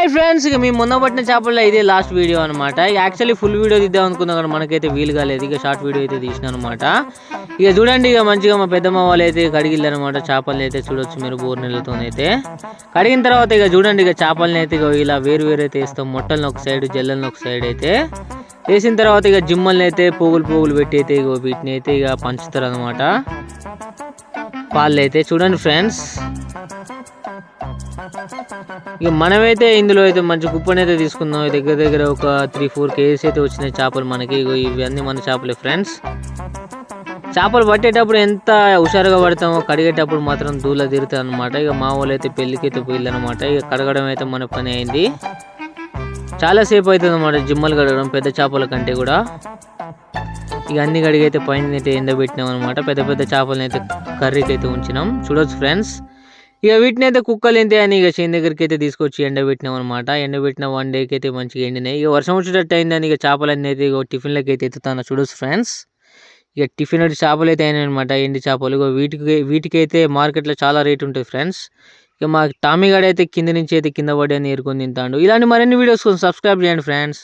Hi friends, ఇక మేము మొన్న పట్టిన చేపల్లో ఇదే లాస్ట్ వీడియో అనమాట. ఇక యాక్చువల్లీ ఫుల్ వీడియో తీద్దాం అనుకున్నా కానీ మనకైతే వీలు కాలేదు. ఇక షార్ట్ వీడియో అయితే తీసిన అనమాట. ఇక చూడండి, ఇక మంచిగా మా పెద్దమ్మ వాళ్ళు అయితే కడిగిల్లనమాట. చేపల్ని అయితే చూడొచ్చు మీరు, బోర్ నీళ్ళతోనైతే కడిగిన తర్వాత ఇక చూడండి, ఇక చేపల్ని అయితే ఇలా వేరు వేరు అయితే వేస్తాం. మొట్టల్ని ఒక సైడ్, జల్లల్ని ఒక సైడ్ అయితే వేసిన తర్వాత ఇక జిమ్మల్ని అయితే పువ్వులు పెట్టి అయితే ఇక వీటిని అయితే ఇక పంచుతారు అనమాట. పాలు అయితే చూడండి ఫ్రెండ్స్, ఇక మనమైతే ఇందులో అయితే మంచి కుప్పనైతే తీసుకుందాం. దగ్గర దగ్గర ఒక 3-4 kgs అయితే వచ్చినాయి చేపలు మనకి. ఇవన్నీ మన చేపలే ఫ్రెండ్స్. చేపలు పట్టేటప్పుడు ఎంత హుషారుగా పడతామో, కడిగేటప్పుడు మాత్రం దూల తీరుతాయి అనమాట. ఇక మా వాళ్ళు అయితే పెళ్ళికి అయితే పోయిల్లనమాట. ఇక కడగడం అయితే మన పని అయింది. చాలాసేపు అవుతుంది అనమాట జిమ్మలు కడగడం, పెద్ద చేపల కంటే కూడా. ఇక అన్ని కడిగైతే పైన అయితే ఎండబెట్టినాం అనమాట. పెద్ద పెద్ద చేపలను అయితే కర్రీకి అయితే ఉంచినాం, చూడొచ్చు ఫ్రెండ్స్. ఇక వీటిని అయితే కుక్కలు ఏంటి అని ఇక చేను దగ్గరికి అయితే తీసుకొచ్చి ఎండబెట్టినాం అనమాట. ఎండబెట్టిన 1 dayకి అయితే మంచిగా ఎండినాయి. ఇక వర్షం వచ్చేటట్టు అయిందని ఇక చేపలన్నీ అయితే ఇక టిఫిన్లకి అయితే ఎత్తుతాను, చూడొచ్చు ఫ్రెండ్స్. ఇక టిఫిన్ చేపలు అయితే అయినాయి అనమాట, ఎండి చేపలు. ఇక వీటికైతే మార్కెట్లో చాలా రేట్ ఉంటుంది ఫ్రెండ్స్. ఇక మా టామీ గాడు అయితే కింద నుంచి అయితే కింద పడి అని ఏరుకొని తింటాడు. ఇలాంటి మరిన్ని వీడియోస్ కోసం సబ్స్క్రైబ్ చేయండి ఫ్రెండ్స్.